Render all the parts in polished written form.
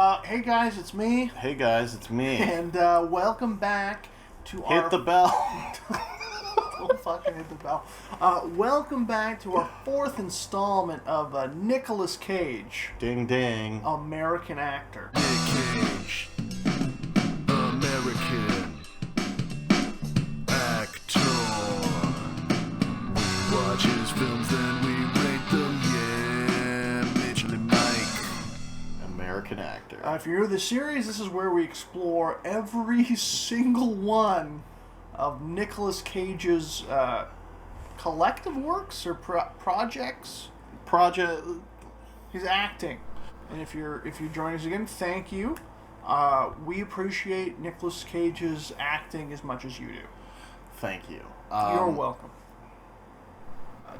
Hey guys, it's me. Hey guys, it's me. And welcome back to Hit the bell. Don't fucking hit the bell. Welcome back to our fourth installment of Nicolas Cage. Ding ding. American actor. Nick Cage, American actor. We watch his films, then we rate them. Yeah, Mitch and Mike. American actor. If you're new to the series, this is where we explore every single one of Nicolas Cage's collective works or projects. His acting. And if you're joining us again, thank you. We appreciate Nicolas Cage's acting as much as you do. Thank you. You're welcome.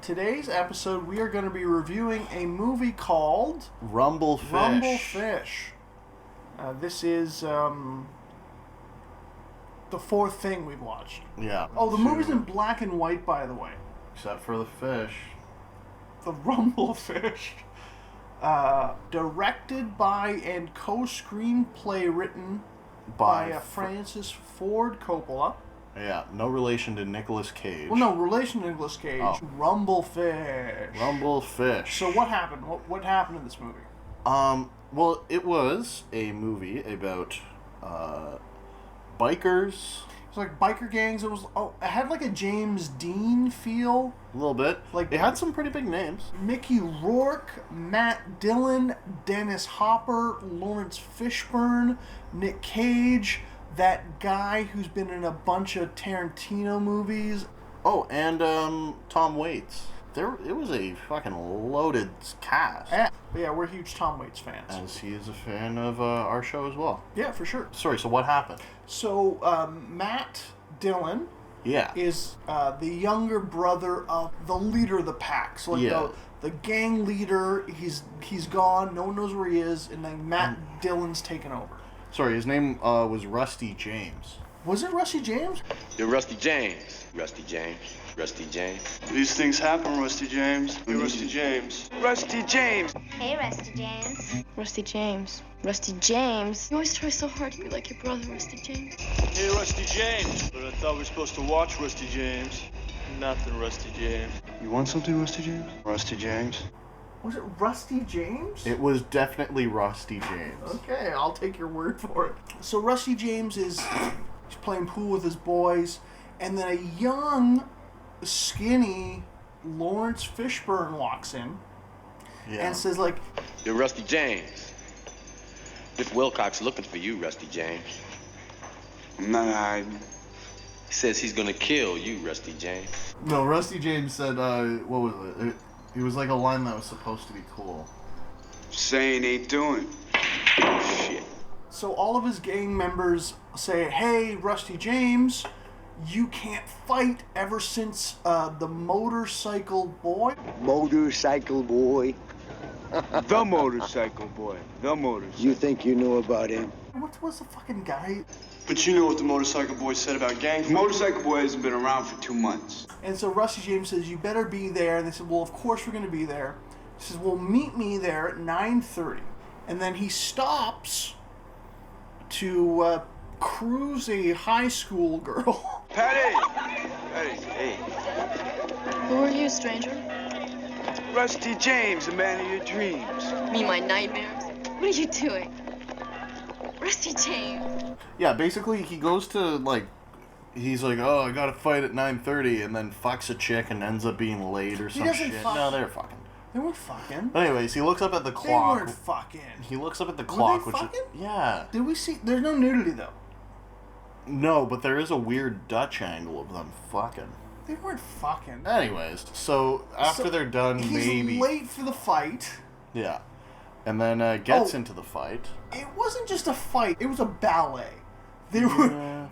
Today's episode, we are going to be reviewing a movie called Rumblefish. Rumblefish. This is the fourth thing we've watched. Yeah. Oh, the movie's in black and white, by the way. Except for the fish. The Rumblefish. Directed by and co-screenplay written by Francis Ford Coppola. Yeah, no relation to Nicolas Cage. Well, no, relation to Nicolas Cage. Oh. Rumblefish. Rumblefish. So what happened? What happened in this movie? Well, it was a movie about bikers. It's like biker gangs. It had like a James Dean feel. A little bit. Like it had some pretty big names. Mickey Rourke, Matt Dillon, Dennis Hopper, Lawrence Fishburne, Nick Cage, that guy who's been in a bunch of Tarantino movies. Oh, and Tom Waits. It was a fucking loaded cast. Yeah, we're huge Tom Waits fans. As he is a fan of our show as well. Yeah, for sure. Sorry, so what happened? So, Matt Dillon is the younger brother of the leader of the pack. So, like the gang leader, he's gone, no one knows where he is, and then Matt Dillon's taken over. Sorry, his name was Rusty James. Was it Rusty James? You're Rusty James. Rusty James. Rusty James. These things happen, Rusty James. Hey, Rusty James. Rusty James. Hey, Rusty James. Rusty James. Rusty James. You always try so hard to be like your brother, Rusty James. Hey, Rusty James. But I thought we were supposed to watch Rusty James. Nothing, Rusty James. You want something, Rusty James? Rusty James. Was it Rusty James? It was definitely Rusty James. Okay, I'll take your word for it. So Rusty James he's playing pool with his boys, and then a young, skinny Lawrence Fishburne walks in and says, like, "You're Rusty James. Biff Wilcox looking for you, Rusty James. I'm not hiding. He says he's gonna kill you, Rusty James." No, Rusty James said, what was it? It was like a line that was supposed to be cool. Saying ain't doing. Shit. So all of his gang members say, "Hey, Rusty James, you can't fight ever since the motorcycle boy." Motorcycle boy. The motorcycle boy. The motorcycle. You think you know about him? What's the fucking guy? But you know what the motorcycle boy said about gangs. The motorcycle boy hasn't been around for 2 months. And so Rusty James says, "You better be there." And they said, "Well, of course we're going to be there." He says, "Well, meet me there at 9:30. And then he stops to cruise a high school girl. Patty! Hey. Who are you, stranger? Rusty James, the man of your dreams. Me, my nightmares? What are you doing? Rusty James. Yeah, basically he goes to, like, he's like, "Oh, I gotta fight at 9:30, and then fucks a chick and ends up being late or some doesn't shit. fuck. No, they're fucking. They weren't fucking. But anyways, he looks up at the They clock. weren't fucking. He looks up at the clock, they which fucking? is, yeah. Did we see? There's no nudity, though. No, but there is a weird Dutch angle of them fucking. They weren't fucking. Anyways, so after they're done, he's maybe. late for the fight. Yeah. And then gets into the fight. It wasn't just a fight. It was a ballet.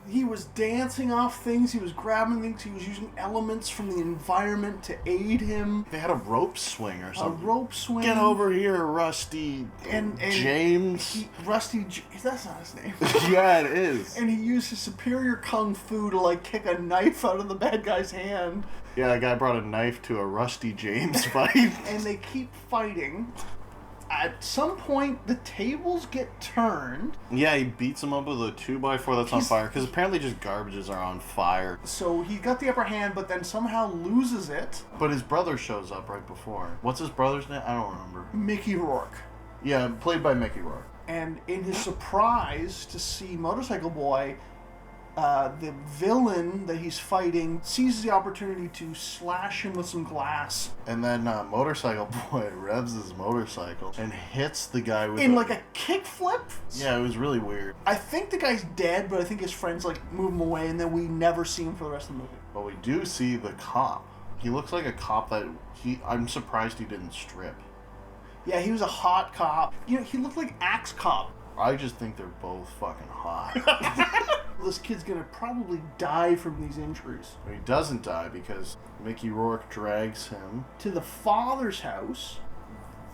He was dancing off things. He was grabbing things. He was using elements from the environment to aid him. They had a rope swing or something. A rope swing. Get over here, Rusty and James. That's not his name. Yeah, it is. And he used his superior kung fu to, like, kick a knife out of the bad guy's hand. Yeah, that guy brought a knife to a Rusty James fight. And they keep fighting. At some point, the tables get turned. Yeah, he beats him up with a 2x4 that's on fire, because apparently just garbages are on fire. So he got the upper hand, but then somehow loses it. But his brother shows up right before. What's his brother's name? I don't remember. Mickey Rourke. Yeah, played by Mickey Rourke. And in his surprise to see Motorcycle Boy, the villain that he's fighting seizes the opportunity to slash him with some glass. And then Motorcycle Boy revs his motorcycle and hits the guy with like a kickflip? Yeah, it was really weird. I think the guy's dead, but I think his friends move him away, and then we never see him for the rest of the movie. But we do see the cop. He looks like a cop that I'm surprised he didn't strip. Yeah, he was a hot cop. You know, he looked like Axe Cop. I just think they're both fucking hot. This kid's gonna probably die from these injuries. He doesn't die because Mickey Rourke drags him to the father's house.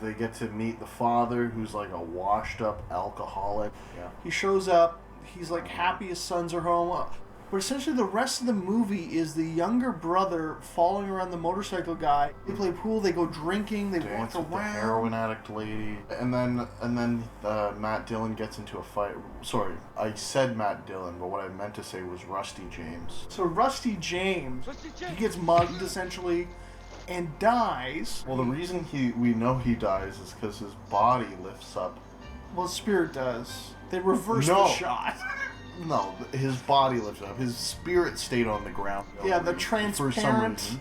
They get to meet the father, who's like a washed up alcoholic. Yeah. He shows up. He's like happy his sons are home. But essentially the rest of the movie is the younger brother following around the motorcycle guy. They play pool, they go drinking, they Dance walk with the around. heroin addict lady. And then Matt Dillon gets into a fight. Sorry, I said Matt Dillon, but what I meant to say was Rusty James. So Rusty James, he gets mugged essentially and dies. Well, the reason we know he dies is because his body lifts up. Well, Spirit does. They reverse the shot. No, his body lifted up. His spirit stayed on the ground. Yeah, the transparent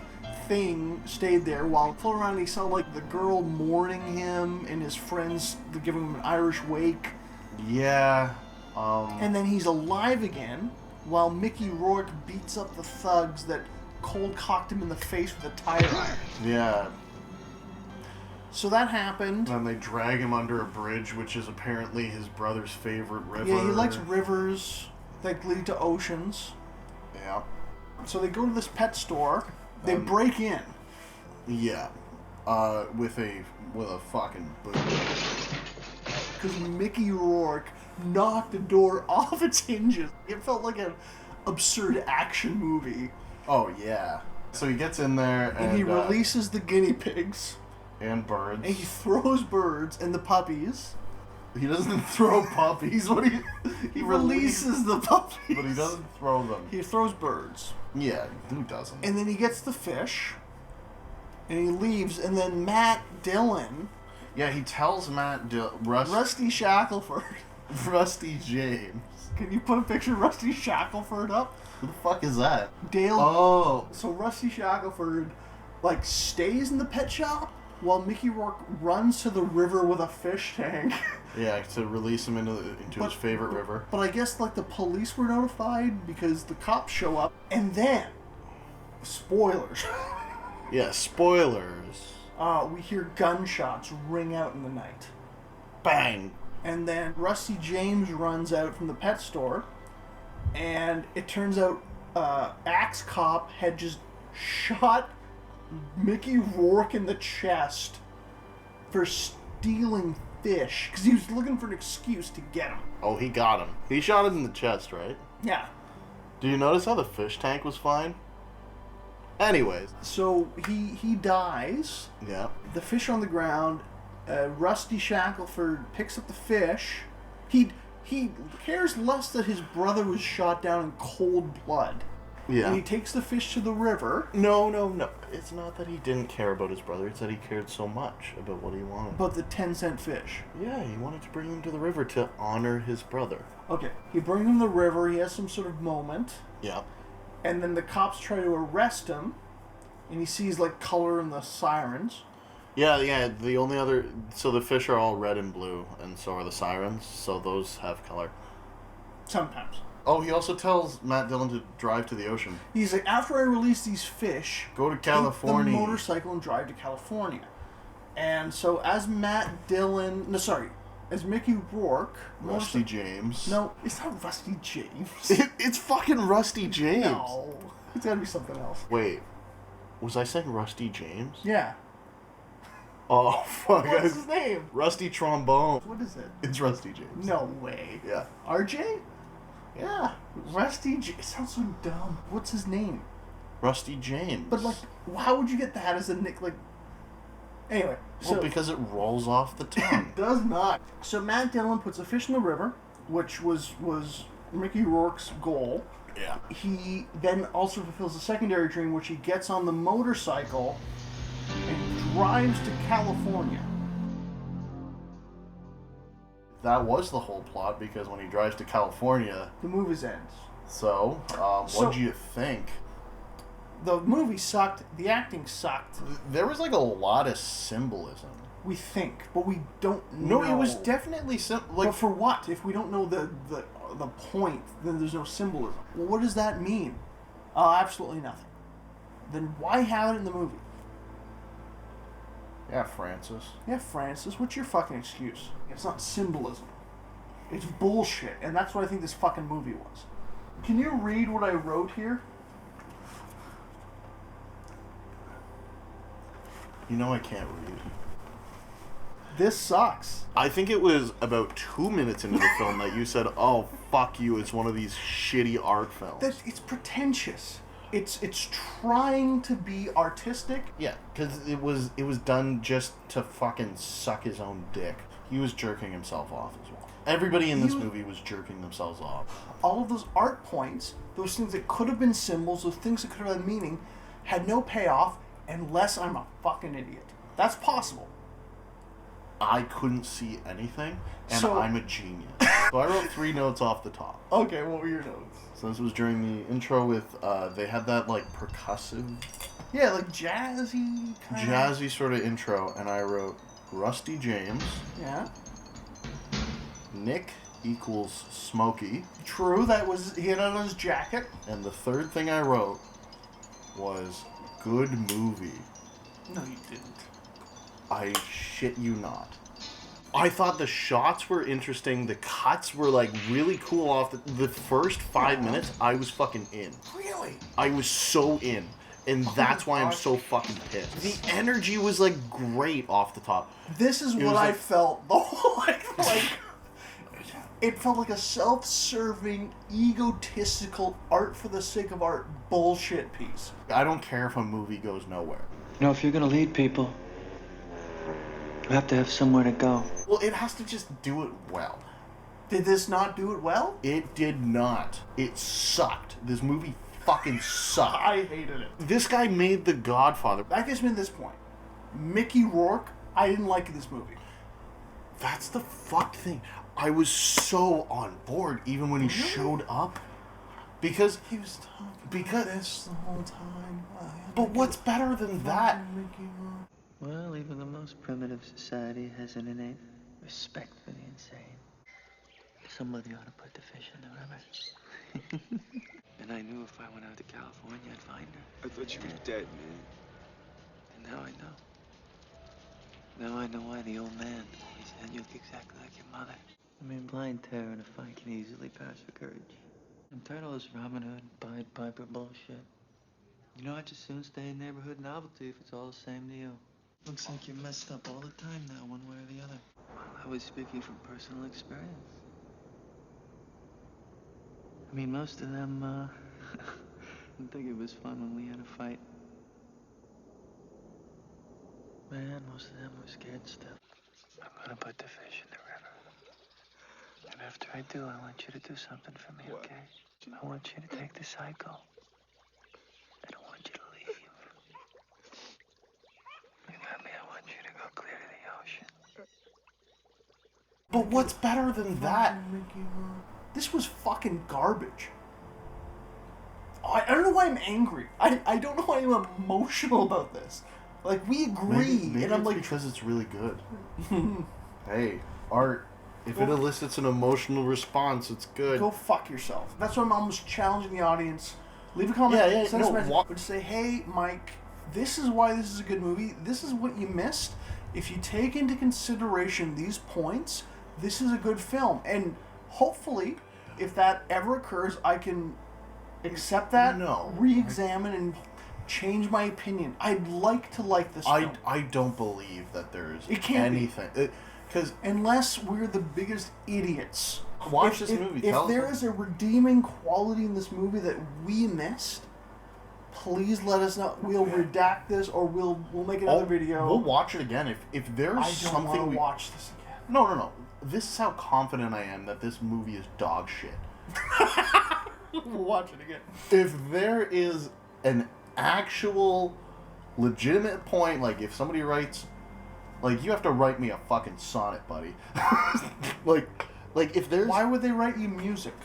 thing stayed there while floating around. He saw like the girl mourning him and his friends giving him an Irish wake. Yeah. And then he's alive again while Mickey Rourke beats up the thugs that cold cocked him in the face with a tire iron. Yeah. So that happened. And they drag him under a bridge, which is apparently his brother's favorite river. Yeah, he likes rivers that lead to oceans. Yeah. So they go to this pet store. They break in. Yeah. With a fucking boot. Because Mickey Rourke knocked the door off its hinges. It felt like an absurd action movie. Oh, yeah. So he gets in there and he releases the guinea pigs. And birds. And he throws birds and the puppies. He doesn't throw puppies. What he releases the puppies. But he doesn't throw them. He throws birds. Yeah, who doesn't? And then he gets the fish. And he leaves. And then Matt Dillon. Yeah, he tells Rusty Shackelford. Rusty James. Can you put a picture of Rusty Shackelford up? Who the fuck is that? Dale. Oh. So Rusty Shackelford stays in the pet shop while Mickey Rourke runs to the river with a fish tank. Yeah, to release him into his favorite river. But I guess the police were notified because the cops show up, and then spoilers. Yeah, spoilers. We hear gunshots ring out in the night. Bang. And then Rusty James runs out from the pet store, and it turns out Axe Cop had just shot Mickey Rourke in the chest for stealing fish because he was looking for an excuse to get him. Oh, he got him. He shot him in the chest, right? Yeah. Do you notice how the fish tank was fine? Anyways. So he dies. Yeah. The fish on the ground. Rusty Shackelford picks up the fish. He cares less that his brother was shot down in cold blood. Yeah. And he takes the fish to the river. No. It's not that he didn't care about his brother. It's that he cared so much about what he wanted. About the 10-cent fish. Yeah, he wanted to bring him to the river to honor his brother. Okay. He brings him to the river. He has some sort of moment. Yeah. And then the cops try to arrest him. And he sees, color in the sirens. Yeah. The only other... So the fish are all red and blue, and so are the sirens. So those have color. Sometimes. Oh, he also tells Matt Dillon to drive to the ocean. He's like, after I release these fish... Go to California. Take the motorcycle and drive to California. And so as Matt Dillon... No, sorry. As Mickey Rourke... Rusty James. No, it's not Rusty James. It's fucking Rusty James. No. It's gotta be something else. Wait. Was I saying Rusty James? Yeah. Oh, fuck. What's his name? Rusty Trombone. What is it? It's Rusty James. No way. Yeah. RJ? Yeah. Rusty James. It sounds so dumb. What's his name? Rusty James. But, how would you get that as a nick, Anyway. Well, because it rolls off the tongue. It does not. So Matt Dillon puts a fish in the river, which was Mickey Rourke's goal. Yeah. He then also fulfills a secondary dream, which he gets on the motorcycle and drives to California. That was the whole plot, because when he drives to California... The movie ends. So, what do you think? The movie sucked. The acting sucked. There was, like, a lot of symbolism. We think, but we don't know. No, it was definitely... But for what? If we don't know the point, then there's no symbolism. Well, what does that mean? Absolutely nothing. Then why have it in the movie? Yeah, Francis. Yeah, Francis, what's your fucking excuse? It's not symbolism. It's bullshit, and that's what I think this fucking movie was. Can you read what I wrote here? You know I can't read. This sucks. I think it was about 2 minutes into the film that you said, "Oh, fuck you, it's one of these shitty art films." It's pretentious. It's trying to be artistic. Yeah, because it was done just to fucking suck his own dick. He was jerking himself off as well. Everybody in this movie was jerking themselves off. All of those art points, those things that could have been symbols, those things that could have had meaning, had no payoff unless I'm a fucking idiot. That's possible. I couldn't see anything, and So- I'm a genius. So I wrote 3 notes off the top. Okay, what were your notes? So this was during the intro with, they had that, like, percussive, Yeah, like jazzy kind of. jazzy sort of intro, and I wrote Rusty James, Yeah. Nick equals Smokey, True, that was, he had on his jacket. and the third thing I wrote was good movie. No, you didn't. I shit you not. I thought the shots were interesting. The cuts were, like, really cool off the first 5 minutes. I was fucking in. Really? I was so in. And that's why I'm gosh. so fucking pissed. The energy was, like, great off the top. This is It what was I like- felt. The whole, like, it felt like a self-serving, egotistical, art for the sake of art bullshit piece. I don't care if a movie goes nowhere. You know, if you're gonna lead people, you have to have somewhere to go. Well, it has to just do it well. Did this not do it well? It did not. It sucked. This movie fucking sucked. I hated it. This guy made The Godfather. That gets me to this point. Mickey Rourke, I didn't like this movie. That's the fucked thing. I was so on board even when he showed up. Because He was talking about this the whole time. But what's better than that? Mickey Rourke. Well, even the most primitive society has an innate respect for the insane. Somebody ought to put the fish in the river. And I knew if I went out to California, I'd find her. I thought you were dead, man. And now I know. Now I know why the old man, he said you look exactly like your mother. I mean, blind terror in a fight can easily pass for courage. I'm tired of this Robin Hood, Pied Piper bullshit. You know, I'd just soon stay in neighborhood novelty if it's all the same to you. Looks like you're messed up all the time now, one way or the other. Well, I was speaking from personal experience. I mean, most of them, didn't think it was fun when we had a fight. Man, most of them were scared still. I'm gonna put the fish in the river. And after I do, I want you to do something for me, okay? I want you to take the cycle. I don't want you to leave. You got me, I want you to go clear to the ocean. But what's better than that? This was fucking garbage. I don't know why I'm angry. I don't know why I'm emotional about this. Like, we agree, Maybe and I'm it's like... because it's really good. Hey, art, if it elicits an emotional response, it's good. Go fuck yourself. That's why I'm almost challenging the audience. Leave a comment. Yeah, send us a no, message. But say, hey, Mike, this is why this is a good movie. This is what you missed. If you take into consideration these points, this is a good film. And hopefully, if that ever occurs, I can accept that, re-examine, and change my opinion. I'd like to like this film. I don't believe that there's It can't be. anything. Because unless we're the biggest idiots. Watch this movie. If there is a redeeming quality in this movie that we missed, please let us know. We'll redact this, or we'll make another video. We'll watch it again if there's I don't something want we to watch this again. No. This is how confident I am that this movie is dog shit. We'll watch it again. If there is an actual legitimate point, like if somebody writes, like you have to write me a fucking sonnet, buddy. like if there's... Why would they write you music?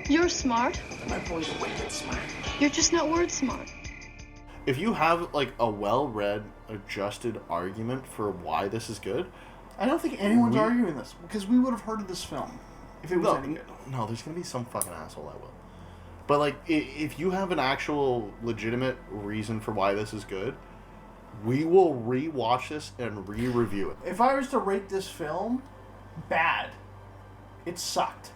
You're smart. My boy's wicked smart. You're just not word smart. If you have like a well-read, adjusted argument for why this is good, I don't think anyone's arguing this, because we would have heard of this film if it was any good. No, there's gonna be some fucking asshole that will. But like, if you have an actual legitimate reason for why this is good, we will re-watch this and re-review it. If I was to rate this film, bad. It sucked.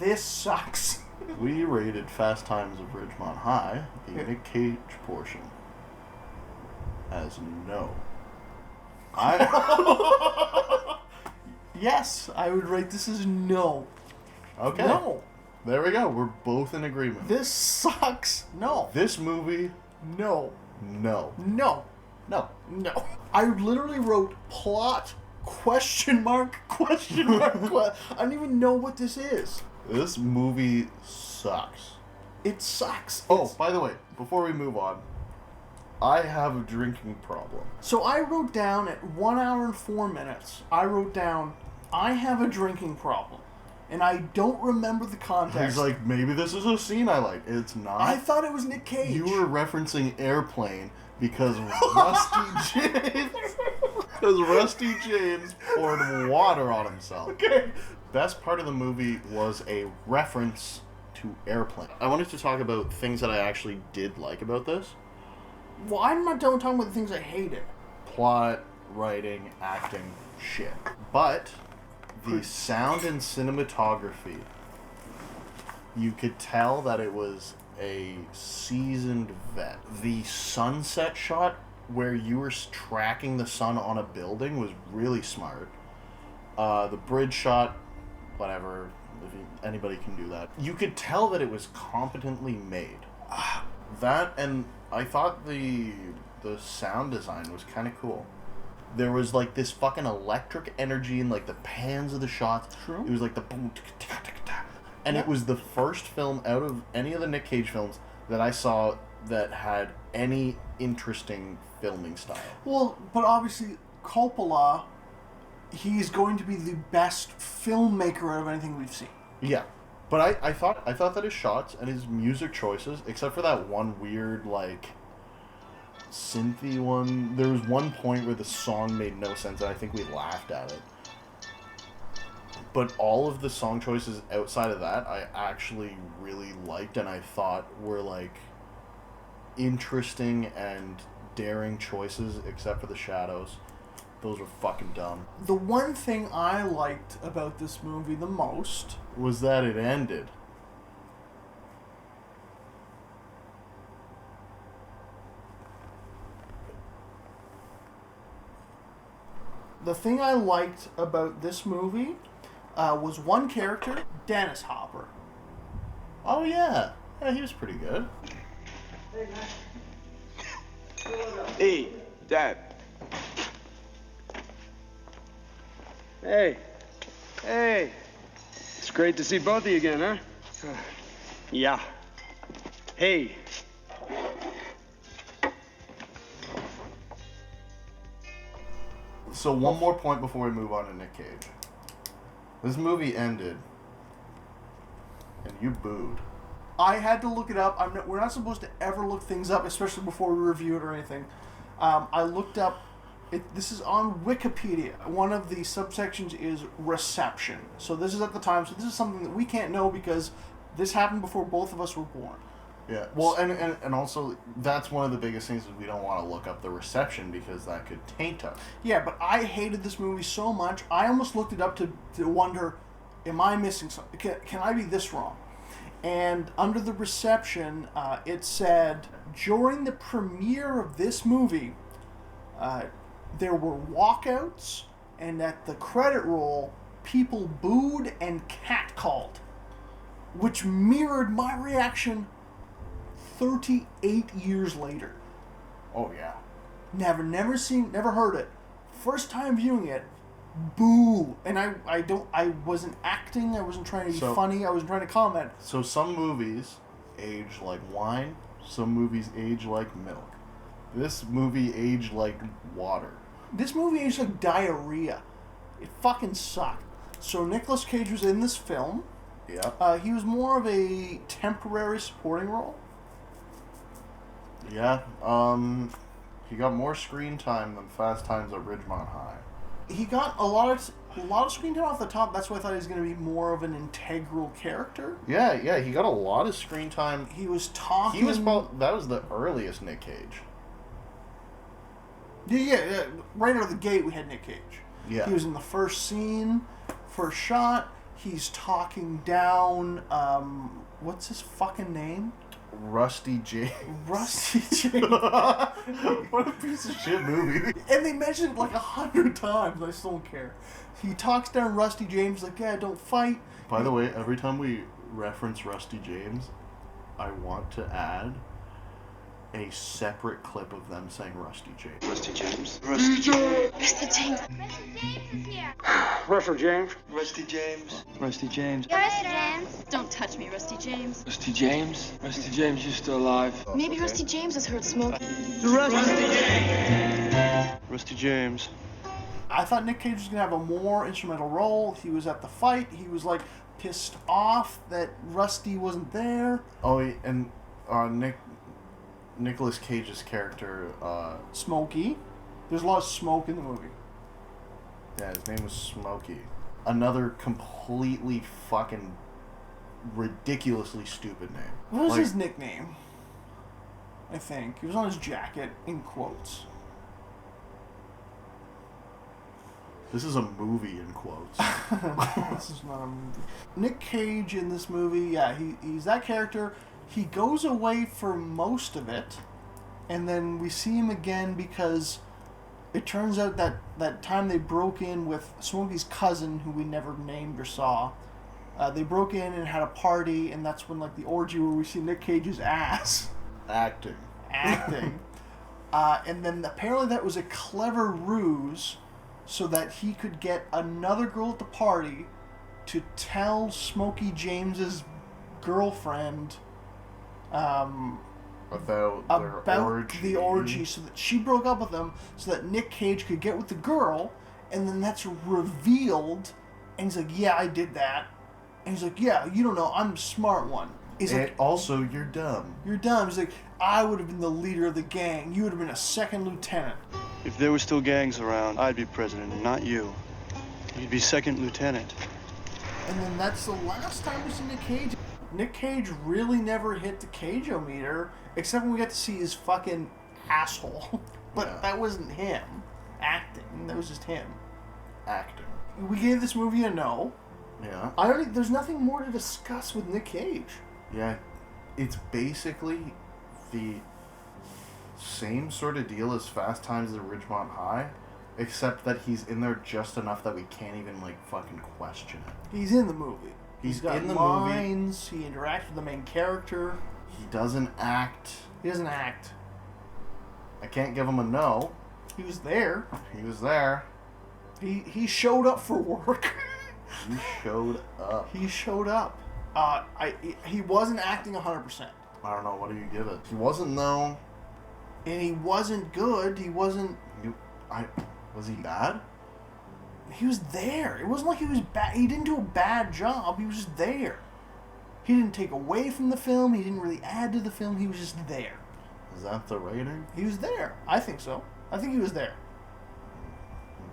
This sucks. We rated Fast Times of Ridgemont High, the Nick Cage portion, as no. Yes, I would rate this as no. Okay. No. There we go. We're both in agreement. This sucks. No. This movie, No. no. No. No. No. I literally wrote plot question mark. I don't even know what this is. This movie sucks. It sucks. Oh, by the way, before we move on, I have a drinking problem. So I wrote down at 1 hour and 4 minutes, I wrote down, I have a drinking problem. And I don't remember the context. He's like, maybe this is a scene I like. It's not. I thought it was Nick Cage. You were referencing Airplane because Rusty James poured water on himself. Okay. Best part of the movie was a reference to Airplane. I wanted to talk about things that I actually did like about this. Well, I'm not done talking about the things I hated. Plot, writing, acting, shit. But the sound and cinematography, you could tell that it was a seasoned vet. The sunset shot where you were tracking the sun on a building was really smart. The bridge shot, whatever, anybody can do that. You could tell that it was competently made. That, and I thought the sound design was kind of cool. There was like this fucking electric energy in like the pans of the shots. True. It was like the boom, and it was the first film out of any of the Nick Cage films that I saw that had any interesting filming style. Well, but obviously Coppola, he's going to be the best filmmaker out of anything we've seen. Yeah, but I thought that his shots and his music choices, except for that one weird like synthy one, there was one point where the song made no sense and I think we laughed at it. But all of the song choices outside of that I actually really liked and I thought were like interesting and daring choices, except for the shadows. Those were fucking dumb. The one thing I liked about this movie the most was that it ended. The thing I liked about this movie was one character, Dennis Hopper. Oh yeah, he was pretty good. Hey, Dad. Hey. Hey. It's great to see both of you again, huh? Yeah. Hey. So one more point before we move on to Nick Cage. This movie ended, and you booed. I had to look it up. We're not supposed to ever look things up, especially before we review it or anything. I looked up. This is on Wikipedia. One of the subsections is reception. So this is at the time. So this is something that we can't know because this happened before both of us were born. Yeah. Well, and also that's one of the biggest things is we don't want to look up the reception because that could taint us. Yeah, but I hated this movie so much. I almost looked it up to wonder, am I missing something? Can I be this wrong? And under the reception, it said, during the premiere of this movie, there were walkouts, and at the credit roll, people booed and catcalled. which mirrored my reaction 38 years later. Oh yeah. Never heard it. First time viewing it, boo. And I wasn't acting, I wasn't trying to be funny, I wasn't trying to comment. So some movies age like wine, some movies age like milk. This movie aged like water. This movie aged like diarrhea. It fucking sucked. So Nicolas Cage was in this film. Yeah. He was more of a temporary supporting role. Yeah. He got more screen time than Fast Times at Ridgemont High. He got a lot of screen time off the top. That's why I thought he was going to be more of an integral character. Yeah. He got a lot of screen time. He was talking. That was the earliest Nick Cage. Yeah. Right out of the gate, we had Nick Cage. Yeah. He was in the first scene, first shot. He's talking down. What's his fucking name? Rusty James. Rusty James. What a piece of shit movie. And they mentioned it like 100 times. I still don't care. He talks down Rusty James like, yeah, don't fight. By the way, every time we reference Rusty James, I want to add a separate clip of them saying Rusty James. Rusty James. Rusty James. Rusty James is here. Russell James. Rusty James. Rusty James. Rusty James. Don't touch me, Rusty James. Rusty James. Rusty James, you still alive? Maybe Rusty James has heard smoke. Rusty James. I thought Nick Cage was going to have a more instrumental role. He was at the fight. He was like pissed off that Rusty wasn't there. Oh, and Nicolas Cage's character, Smokey. There's a lot of smoke in the movie. yeah, his name was Smokey. Another completely fucking ridiculously stupid name. What was his nickname? I think. It was on his jacket, in quotes. This is a movie in quotes. This is not a movie. Nick Cage in this movie, yeah, he's that character. He goes away for most of it, and then we see him again because it turns out that time they broke in with Smokey's cousin, who we never named or saw, they broke in and had a party, and that's when like the orgy where we see Nick Cage's ass. Acting. And then apparently that was a clever ruse so that he could get another girl at the party to tell Smokey James's girlfriend About the orgy, so that she broke up with him, so that Nick Cage could get with the girl, and then that's revealed, and he's like, yeah, I did that. And he's like, yeah, you don't know, I'm the smart one. He's and like, also, you're dumb. you're dumb. He's like, I would have been the leader of the gang. You would have been a second lieutenant. If there were still gangs around, I'd be president, not you. You'd be second lieutenant. And then that's the last time we see Nick Cage. Nick Cage really never hit the Cage-o-meter, except when we got to see his fucking asshole. But Yeah. that wasn't him acting. That was just him. Acting. We gave this movie a no. Yeah. There's nothing more to discuss with Nick Cage. Yeah. It's basically the same sort of deal as Fast Times at Ridgemont High, except that he's in there just enough that we can't even, like, fucking question it. He's in the movie. He's got in the lines, he interacts with the main character. He doesn't act. He doesn't act. I can't give him a no. He was there. He was there. He showed up for work. He showed up. He showed up. He wasn't acting 100%. I don't know, what do you give it? He wasn't, though. And he wasn't good. He wasn't... Was he bad? He was there. It wasn't like he was bad. He didn't do a bad job. He was just there. He didn't take away from the film. He didn't really add to the film. He was just there. Is that the rating? He was there. I think so. I think he was there.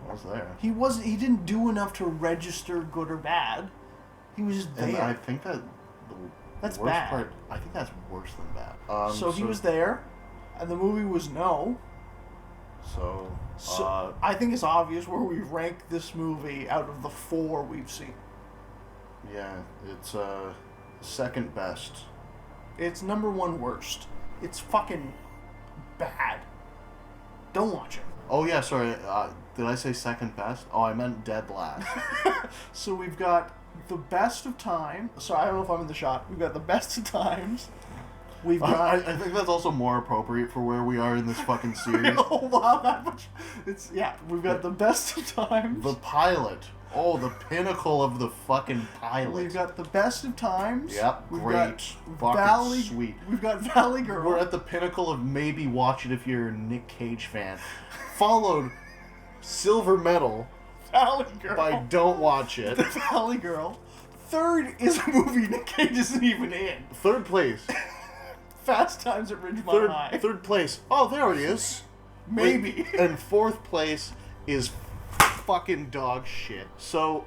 He was there. He didn't do enough to register good or bad. He was just there. And I think that That's worst bad. part, I think that's worse than bad. So he was there, and the movie was no. So I think it's obvious where we rank this movie out of the 4 we've seen. yeah, it's second best. It's number 1 worst. It's fucking bad. Don't watch it. Oh yeah, sorry. Did I say second best? Oh, I meant dead last. So we've got the best of times. So I don't know if I'm in the shot. We've got the best of times. We've got. I think that's also more appropriate for where we are in this fucking series. Oh wow, that much. It's We've got the best of times. The pilot. Oh, the pinnacle of the fucking pilot. We've got the best of times. Yep, We've great. got Fucking sweet. We've got Valley Girl. We're at the pinnacle of maybe watch it if you're a Nick Cage fan. Followed Silver Medal Valley Girl. by Don't Watch It. The Valley Girl. Third is a movie Nick Cage isn't even in. Third place. Fast Times at Ridgemont High. Third place. Oh, there he is. Maybe. And fourth place is fucking dog shit. So,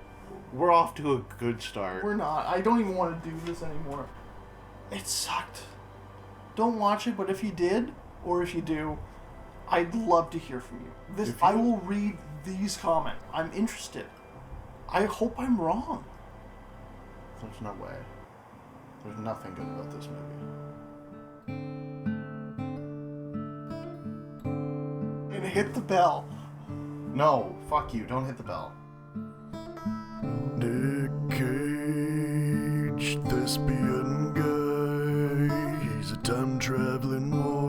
we're off to a good start. We're not. I don't even want to do this anymore. It sucked. Don't watch it, but if you did, or if you do, I'd love to hear from you. I will read these comments. I'm interested. I hope I'm wrong. There's no way. There's nothing good about this movie. And hit the bell. No, fuck you. Don't hit the bell. Nick Cage, thespian guy. He's a time-traveling war.